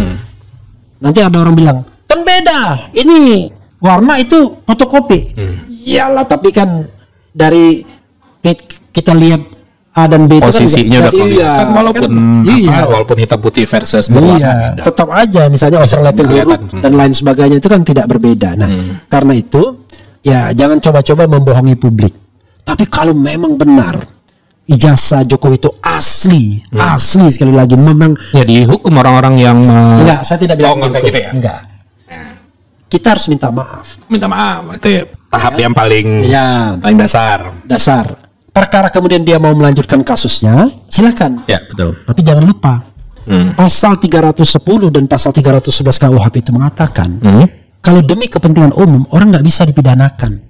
Nanti ada orang bilang, kan beda. Ini warna itu fotokopi. Iyalah, tapi kan dari kita lihat A dan B posisinya itu kan, walaupun hitam putih versus berwarna, tetap aja misalnya overlapping huruf dan lain sebagainya itu kan tidak berbeda. Nah, karena itu ya jangan coba-coba membohongi publik. Tapi kalau memang benar ijazah Jokowi itu asli sekali lagi, memang ya dihukum orang-orang yang enggak, saya tidak bilang kayak gitu ya. Enggak. Kita harus minta maaf. Itu tahap yang paling dasar. Perkara kemudian dia mau melanjutkan kasusnya, silakan. Ya, betul. Tapi jangan lupa pasal 310 dan pasal 311 KUHP itu mengatakan kalau demi kepentingan umum orang nggak bisa dipidanakan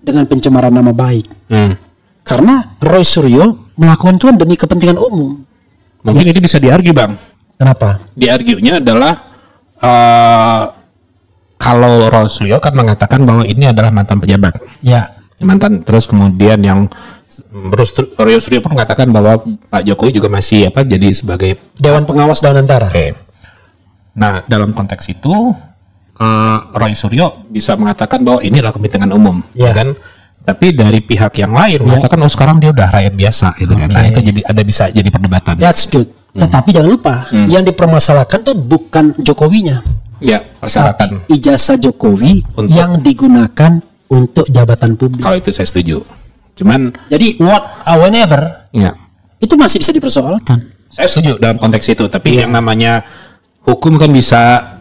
dengan pencemaran nama baik. Karena Roy Suryo melakukan itu demi kepentingan umum. Mungkin itu bisa diargu, Bang. Kenapa? Diargunya adalah kalau Roy Suryo kan mengatakan bahwa ini adalah mantan pejabat. Ya. Mantan, terus kemudian yang Roy Suryo pun mengatakan bahwa Pak Jokowi juga masih jadi sebagai Dewan Pengawas Dewan Antara. Oke. Nah, dalam konteks itu Roy Suryo bisa mengatakan bahwa ini adalah kepentingan umum, kan? Tapi dari pihak yang lain mengatakan sekarang dia udah rakyat biasa, gitu kan? Nah, itu bisa jadi perdebatan. That's good. Tetapi jangan lupa, yang dipermasalahkan tuh bukan Jokowinya. Ya, persyaratan. Tapi ijazah Jokowi yang digunakan untuk jabatan publik. Kalau itu saya setuju. Cuman jadi whenever itu masih bisa dipersoalkan. Saya setuju dalam konteks itu, tapi yang namanya hukum kan bisa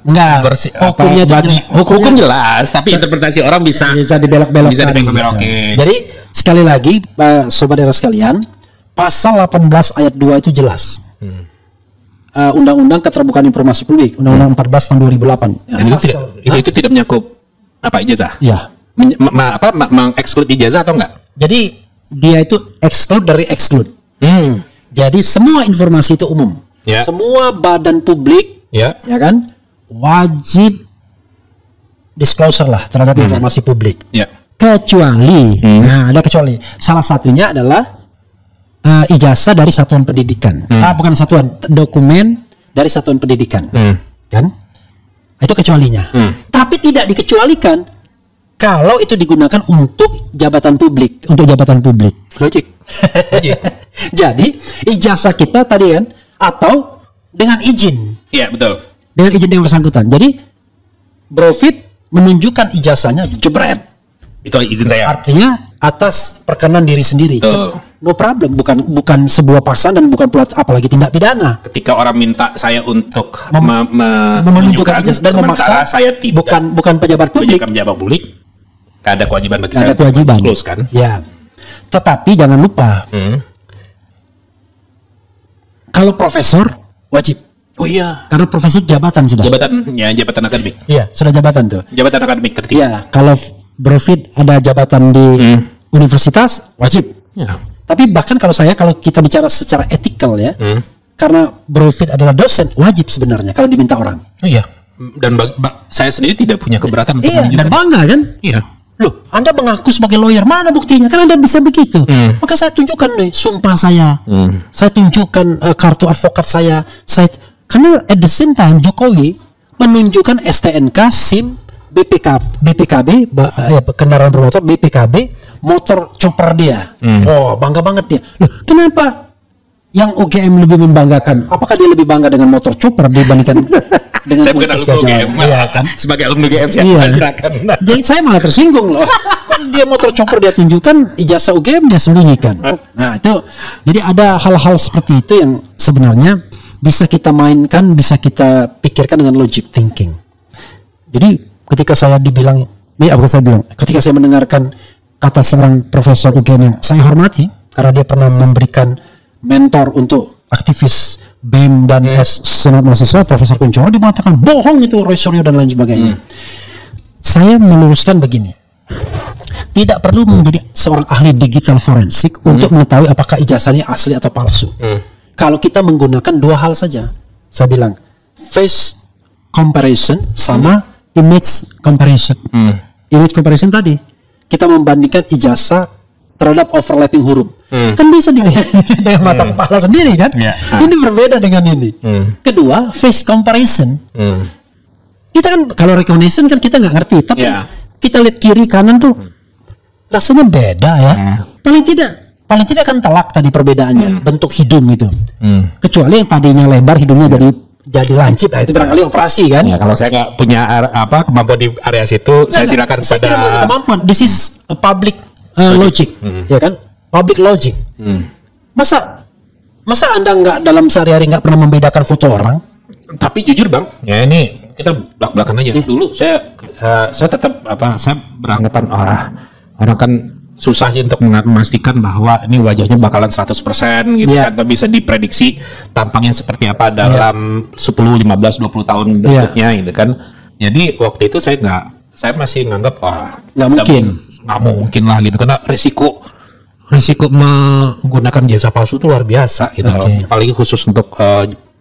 hukum jelas, tapi interpretasi orang bisa dibelok-belokkan. Jadi sekali lagi sobat era sekalian, pasal 18 ayat 2 itu jelas. Undang-Undang Keterbukaan Informasi Publik, Undang-Undang 14 tahun 2008. Itu tidak menyakup ijazah. Iya. Mengeksklud ijazah atau enggak? Jadi dia itu exclude dari exclude. Jadi semua informasi itu umum. Semua badan publik, ya kan, wajib disclosure lah terhadap informasi publik. Kecuali, ada kecuali. Salah satunya adalah ijazah dari satuan pendidikan. Bukan satuan, dokumen dari satuan pendidikan. Kan? Itu kecualinya. Tapi tidak dikecualikan kalau itu digunakan untuk jabatan publik, Logik. Jadi ijazah kita tadi kan, atau dengan izin, Iya, betul. dengan izin yang bersangkutan. Jadi Bro Fit menunjukkan ijazahnya, jebret. Itu izin saya. Artinya atas perkenan diri sendiri. Betul. No problem, bukan sebuah paksaan dan bukan apalagi tindak pidana. Ketika orang minta saya untuk Menunjukkan ijazah dan memaksa, saya tidak bukan pejabat publik. menunjukkan pejabat publik, nggak ada kewajiban bagi Nggak saya ada kewajiban. untuk disclose, kan? Ya. Tetapi jangan lupa, kalau profesor wajib. Oh iya. Karena profesor jabatan sudah. Jabatan akademik. Iya, sudah jabatan tuh. Jabatan akademik tertinggi. Iya, kalau Bro Fit ada jabatan di universitas wajib. Ya. Tapi bahkan kalau kita bicara secara etikal ya, karena Bro Fit adalah dosen, wajib sebenarnya kalau diminta orang. Oh iya. Dan saya sendiri tidak punya keberatan untuk Iya, dan menunjukkan. bangga kan? Iya. Loh, Anda mengaku sebagai lawyer, mana buktinya? Kan Anda bisa begitu. Maka saya tunjukkan nih sumpah saya. Saya tunjukkan kartu advokat saya. Karena at the same time Jokowi menunjukkan STNK, SIM, BPKB, kendaraan bermotor, BPKB, motor chopper dia. Oh, bangga banget dia. Loh, kenapa yang UGM lebih membanggakan? Apakah dia lebih bangga dengan motor chopper dibandingkan dengan Saya bukan alumni UGM. Iya kan? Sebagai alumni UGM saya Iya. silakan. Jadi saya malah tersinggung loh. Kan dia motor chopper dia tunjukkan, ijazah UGM dia sembunyikan. Nah itu, jadi ada hal-hal seperti itu yang sebenarnya bisa kita mainkan, bisa kita pikirkan dengan logic thinking. Jadi ketika saya ketika saya mendengarkan kata seorang profesor UGM yang saya hormati, karena dia pernah memberikan mentor untuk aktivis BEM dan Senat Mahasiswa, Profesor Kuncoro, dia mengatakan bohong itu Roy Suryo dan lain sebagainya. Saya meluruskan begini, tidak perlu menjadi seorang ahli digital forensik untuk mengetahui apakah ijazahnya asli atau palsu. Kalau kita menggunakan dua hal saja, saya bilang face comparison sama image comparison. Image comparison tadi kita membandingkan ijazah terhadap overlapping huruf, kan bisa dilihat dengan mata kepala sendiri kan. Ini berbeda dengan ini. Kedua, face comparison. Kita kan kalau recognition kan kita nggak ngerti, tapi kita lihat kiri kanan tuh rasanya beda ya. Paling tidak kan telak tadi perbedaannya, bentuk hidung itu. Kecuali yang tadinya lebar hidungnya jadi lancip, nah itu barangkali operasi kan. Ya, kalau saya nggak punya kemampuan di area situ, saya silakan saya tidak punya kemampuan. This is a public logic, ya kan? Public logic. Masa Anda nggak dalam sehari-hari nggak pernah membedakan foto orang? Tapi jujur Bang, ya ini kita belak-belakan aja. Dulu saya tetap saya beranggapan orang kan susah untuk memastikan bahwa ini wajahnya bakalan 100% gitu kan, atau bisa diprediksi tampangnya seperti apa dalam 10, 15, 20 tahun berikutnya gitu kan. Jadi waktu itu saya masih nganggap nggak mungkin lah gitu, karena risiko menggunakan jasa palsu itu luar biasa gitu, apalagi khusus untuk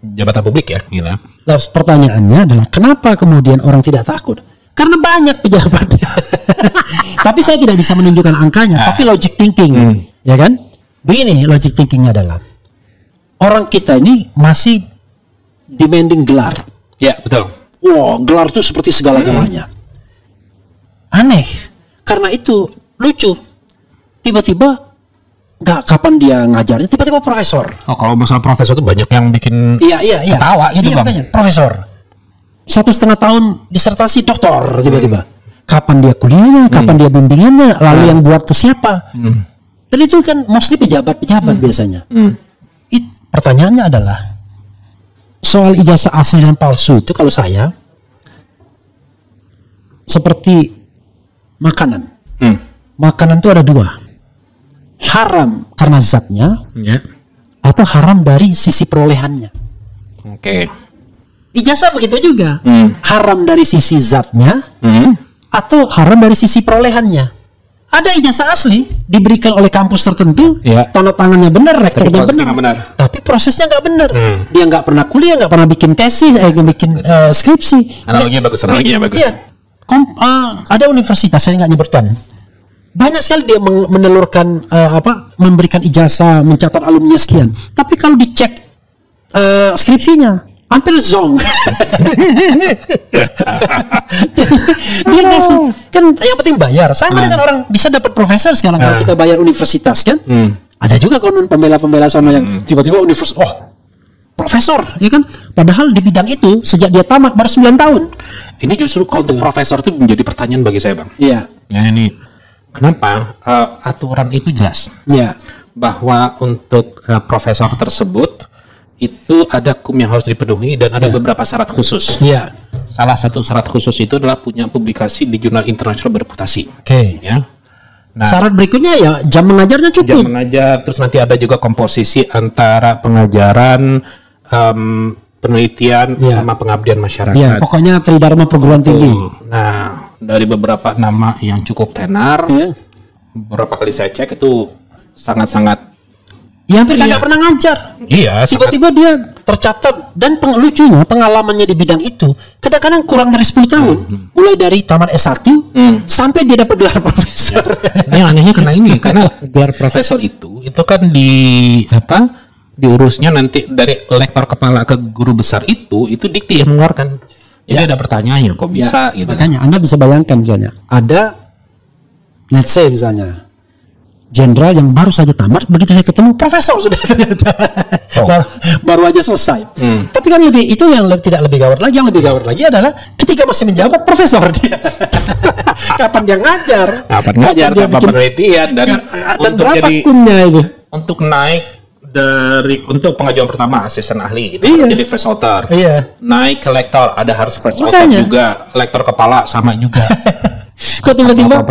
jabatan publik ya gitu. Nah, pertanyaannya adalah kenapa kemudian orang tidak takut? Karena banyak pejabat. Tapi saya tidak bisa menunjukkan angkanya, tapi logic thinking, ya kan? Begini logic thinkingnya adalah orang kita ini masih demanding gelar. Ya betul. Wow, gelar itu seperti segala-galanya. Aneh. Karena itu lucu. Tiba-tiba kapan dia ngajarnya? Tiba-tiba profesor. Oh, kalau masalah profesor itu banyak yang bikin ketawa gitu Bang. Banyak. Profesor. 1,5 tahun disertasi doktor tiba-tiba. Kapan dia kuliahnya? Kapan dia bimbingannya? Lalu yang buat itu siapa? Dan itu kan mostly pejabat-pejabat biasanya. Pertanyaannya adalah soal ijazah asli dan palsu itu kalau saya seperti makanan. Makanan itu ada dua. Haram karena zatnya, atau haram dari sisi perolehannya. Ijazah begitu juga, haram dari sisi zatnya, atau haram dari sisi perolehannya. Ada ijazah asli diberikan oleh kampus tertentu, tanda tangannya benar, rektornya benar, tapi prosesnya nggak benar. Dia nggak pernah kuliah, nggak pernah bikin tesis, bikin skripsi. Analoginya bagus. Iya. Ada universitas, saya nggak nyebutkan. Banyak sekali dia menelurkan memberikan ijazah, mencatat alumni sekian. Tapi kalau dicek skripsinya, hampir zong. Dia ngasih kan yang penting bayar. Sama dengan orang bisa dapat profesor sekarang kalau kita bayar universitas kan. Ada juga konon pembela-pembela sana yang tiba-tiba universitas, profesor, ya kan? Padahal di bidang itu sejak dia tamat baru 9 tahun. Ini justru kalau untuk profesor itu menjadi pertanyaan bagi saya, Bang. Iya. Ya ini kenapa aturan itu jelas. Iya. Bahwa untuk profesor tersebut itu ada hukum yang harus dipenuhi dan ada beberapa syarat khusus. Iya. Salah satu syarat khusus itu adalah punya publikasi di jurnal internasional berreputasi. Oke. Ya. Nah, syarat berikutnya ya jam mengajarnya cukup. Jam mengajar, terus nanti ada juga komposisi antara pengajaran, penelitian sama pengabdian masyarakat. Ya, pokoknya tridharma perguruan tinggi. Nah, dari beberapa nama yang cukup tenar, beberapa kali saya cek itu sangat-sangat. Ya hampir kagak pernah ngajar. Iya. Tiba-tiba dia tercatat dan lucunya pengalamannya di bidang itu kadang-kadang kurang dari 10 tahun. Mulai dari tamat S1 sampai dia dapat gelar profesor. Yang anehnya karena gelar profesor itu kan diurusnya nanti dari lektor kepala ke guru besar itu dikti yang mengeluarkan. Jadi ada pertanyaannya kok bisa gitu. Makanya Anda bisa bayangkan misalnya ada let's say misalnya jenderal yang baru saja tamat, begitu saya ketemu profesor sudah ternyata baru aja selesai. Tapi kan itu yang tidak lebih gawat lagi. Yang lebih gawat lagi adalah ketika masih menjabat profesor dia. Kapan dia ngajar? Kapan penelitian dan berapa kumnya itu? Untuk naik untuk pengajuan pertama asisten ahli itu jadi first author. Naik ke lektor ada harus first author juga, lektor kepala sama juga. Kok tiba-tiba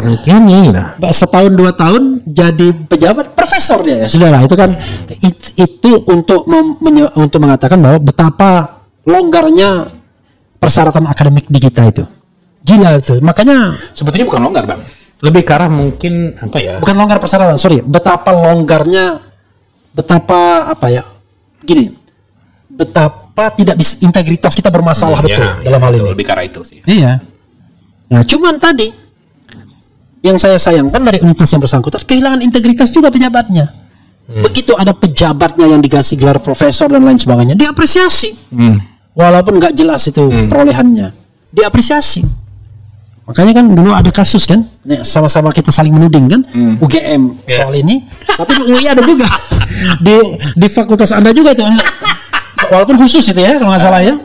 setahun 2 tahun jadi pejabat profesor dia ya sudahlah itu kan itu untuk mengatakan bahwa betapa longgarnya persyaratan akademik di kita itu gila itu. Makanya sebetulnya bukan longgar, Bang, lebih ke arah mungkin bukan longgar persyaratan, betapa longgarnya, betapa tidak integritas kita bermasalah dalam hal ini. Lebih ke arah itu sih. Iya. Nah, cuman tadi yang saya sayangkan dari universitas yang bersangkutan kehilangan integritas juga pejabatnya. Begitu ada pejabatnya yang dikasih gelar profesor dan lain sebagainya, diapresiasi. Walaupun nggak jelas itu perolehannya, diapresiasi. Makanya kan dulu ada kasus kan, sama-sama kita saling menuding kan, UGM soal ini, tapi di UI ada juga di fakultas Anda juga itu, walaupun khusus itu ya kalau nggak salah ya.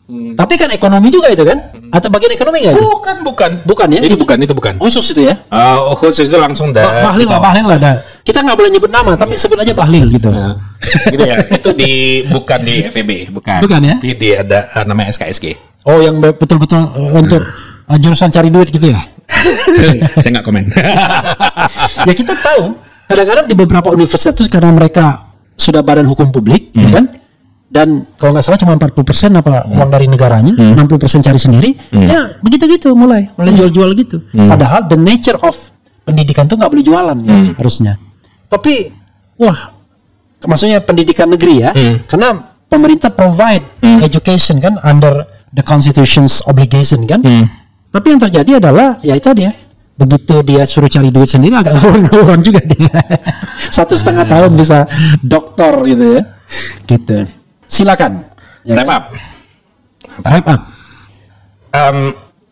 Tapi kan ekonomi juga itu kan? Atau bagian ekonomi nggak itu? Bukan ya? Itu bukan. Khusus itu ya? Khusus itu langsung Bahlil lah. Kita nggak boleh nyebut nama, tapi sebut aja Bahlil gitu. Gitu ya. Itu bukan di FEB, bukan. Bukan ya? Tapi ada namanya SKSG. Oh, yang betul-betul untuk jurusan cari duit gitu ya? Saya nggak komen. Ya kita tahu, kadang-kadang di beberapa universitas itu karena mereka sudah badan hukum publik, kan? Dan kalau nggak salah cuma 40% uang dari negaranya, 60% cari sendiri, ya begitu-gitu mulai jual-jual gitu. Padahal the nature of pendidikan tuh nggak boleh jualan harusnya. Tapi maksudnya pendidikan negeri ya, karena pemerintah provide education kan under the constitution's obligation kan. Tapi yang terjadi adalah ya itu dia. Begitu dia suruh cari duit sendiri agak keluar juga dia. 1,5 tahun bisa doktor gitu ya. Gitu. Silakan. Wrap up.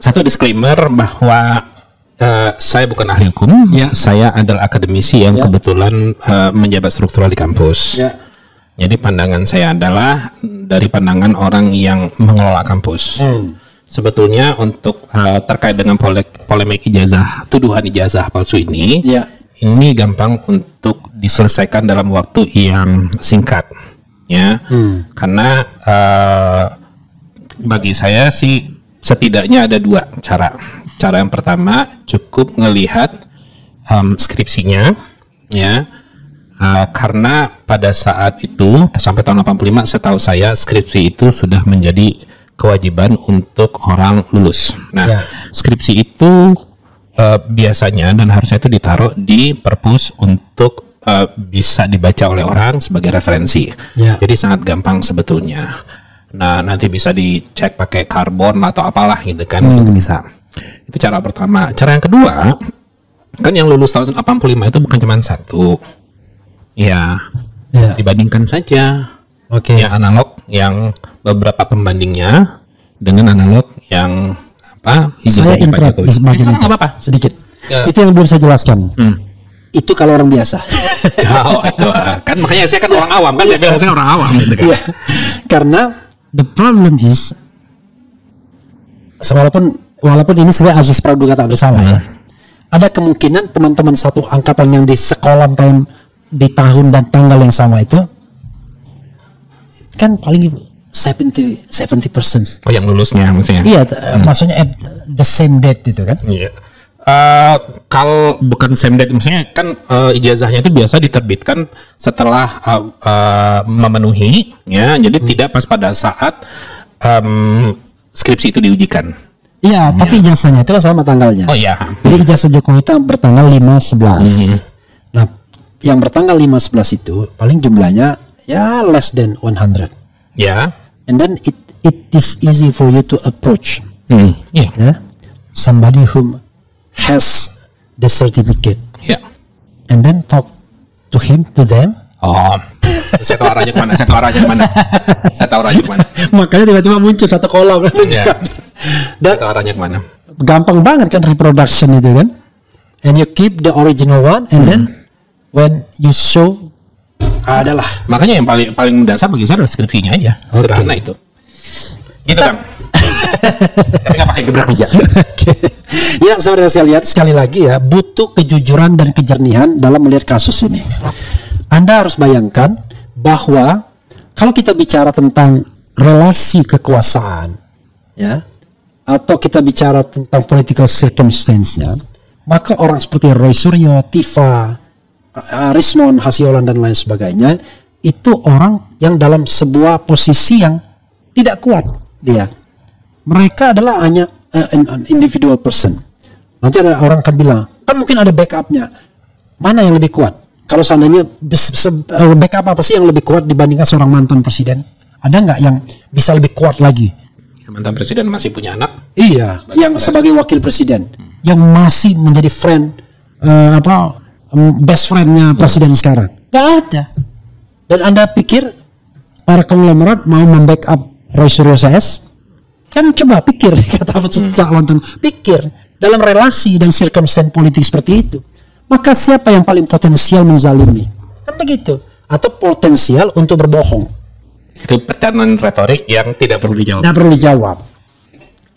Satu disclaimer bahwa saya bukan ahli hukum. Saya adalah akademisi yang kebetulan menjabat struktural di kampus. Jadi pandangan saya adalah dari pandangan orang yang mengelola kampus. Sebetulnya untuk terkait dengan polemik tuduhan ijazah palsu ini, ini gampang untuk diselesaikan dalam waktu yang singkat. Karena bagi saya sih setidaknya ada 2 cara. Cara yang pertama cukup ngelihat skripsinya, karena pada saat itu sampai tahun 85 setahu saya skripsi itu sudah menjadi kewajiban untuk orang lulus. Nah, skripsi itu biasanya dan harusnya itu ditaruh di perpus untuk bisa dibaca oleh orang sebagai referensi. Jadi sangat gampang sebetulnya. Nah, nanti bisa dicek pakai karbon atau apalah gitu kan, itu bisa. Itu cara pertama. Cara yang kedua, kan yang lulus tahun 85 itu bukan cuma 1. Dibandingkan saja. Yang analog yang beberapa pembandingnya dengan analog yang Saya ijazahnya Pak interrupt Jokowi. di bagian itu Nggak apa-apa. sedikit. Ya. Itu yang belum saya jelaskan. Itu kalau orang biasa. Oh, itu kan makanya saya kan orang awam kan, saya bilang saya orang awam gitu kan. Iya. Karena the problem is, walaupun ini sebenarnya azas praduga tak bersalah ya, ada kemungkinan teman-teman satu angkatan yang di sekolah di tahun dan tanggal yang sama itu kan paling 70%. Oh, yang lulusnya maksudnya. Iya, maksudnya at the same date itu kan. Iya. Kalau bukan same date, misalnya kan ijazahnya itu biasa diterbitkan setelah memenuhi, ya. Jadi tidak pas pada saat skripsi itu diujikan. Iya, tapi ijazahnya itu kan sama tanggalnya. Oh iya. Jadi ijazah Jokowi itu bertanggal 5/11. Nah, yang bertanggal 5/11 itu paling jumlahnya ya less than 100. Ya. And then it is easy for you to approach Iya. somebody who has the certificate Iya. and then talk to them. Oh. Saya tahu arahnya kemana. Makanya tiba-tiba muncul satu kolom Iya. dan Saya tahu arahnya kemana. gampang banget kan reproduction itu kan, and you keep the original one and then when you show adalah Makanya yang paling mendasar bagi saya adalah skripsinya aja. Sederhana itu. Gitu kan. Tapi nggak pakai gebrak meja. Ya, saudara sekalian, sekali lagi ya, butuh kejujuran dan kejernihan dalam melihat kasus ini. Anda harus bayangkan bahwa kalau kita bicara tentang relasi kekuasaan, ya, atau kita bicara tentang political circumstance-nya, maka orang seperti Roy Suryo, Tifa, Rismon, Hasiolan dan lain sebagainya itu orang yang dalam sebuah posisi yang tidak kuat dia. Mereka adalah hanya an individual person. Nanti ada orang akan bilang, kan mungkin ada backupnya. Mana yang lebih kuat? Kalau seandainya backup apa sih yang lebih kuat dibandingkan seorang mantan presiden? Ada nggak yang bisa lebih kuat lagi? Mantan presiden masih punya anak. Iya, yang sebagai wakil presiden, yang masih menjadi best friend-nya presiden sekarang. Gak ada. Dan Anda pikir para konglomerat mau membackup Roy Suryo CS? Kan coba pikir, kata Cak Lontong, pikir dalam relasi dan circumstance politik seperti itu. Maka siapa yang paling potensial menzalimi? Kan begitu. Atau potensial untuk berbohong. Itu pertanyaan retorik yang tidak perlu dijawab. Tidak perlu dijawab.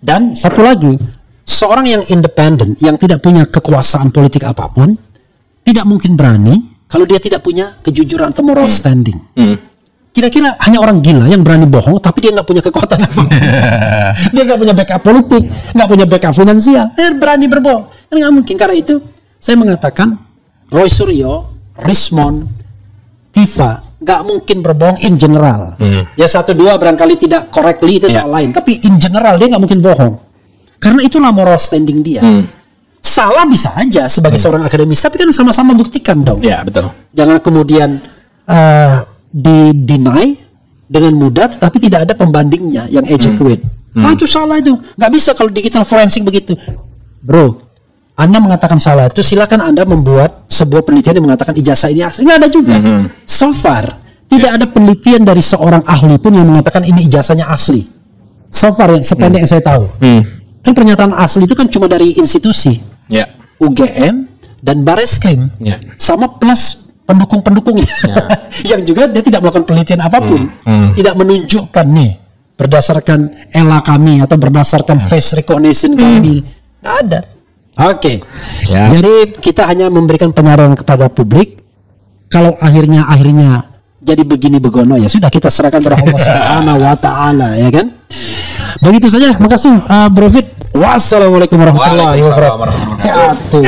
Dan satu lagi, seorang yang independen, yang tidak punya kekuasaan politik apapun, tidak mungkin berani kalau dia tidak punya kejujuran atau moral standing. Kira-kira hanya orang gila yang berani bohong, tapi dia nggak punya kekuatan apapun. Dia nggak punya backup politik, nggak punya backup finansial, dia berani berbohong. Kan nggak mungkin. Karena itu saya mengatakan Roy Suryo, Rismon, Tifa nggak mungkin berbohong in general. Ya 1-2 barangkali tidak correctly itu soal lain, tapi in general dia nggak mungkin bohong. Karena itulah moral standing dia. Salah bisa aja sebagai seorang akademis, tapi kan sama-sama buktikan dong. Ya, betul. Jangan kemudian di-deny dengan mudah, tapi tidak ada pembandingnya yang adequate. Itu salah itu. Nggak bisa kalau digital forensik begitu. Bro, Anda mengatakan salah itu, silakan Anda membuat sebuah penelitian yang mengatakan ijazah ini asli. Nggak ada juga. So far, tidak ada penelitian dari seorang ahli pun yang mengatakan ini ijazahnya asli. So far, yang sependek yang saya tahu. Kan pernyataan asli itu kan cuma dari institusi. UGM dan Bareskrim. Sama plus pendukung-pendukungnya. Yang juga dia tidak melakukan penelitian apapun. Tidak menunjukkan nih berdasarkan ELA kami atau berdasarkan face recognition kami. Nggak ada. Oke. Jadi kita hanya memberikan penyaranan kepada publik. Kalau akhirnya jadi begini begono, ya sudah, kita serahkan kepada Allah Subhanahu wa taala, ya kan? Begitu saja. Makasih Bro Fit. Wassalamualaikum warahmatullahi wabarakatuh.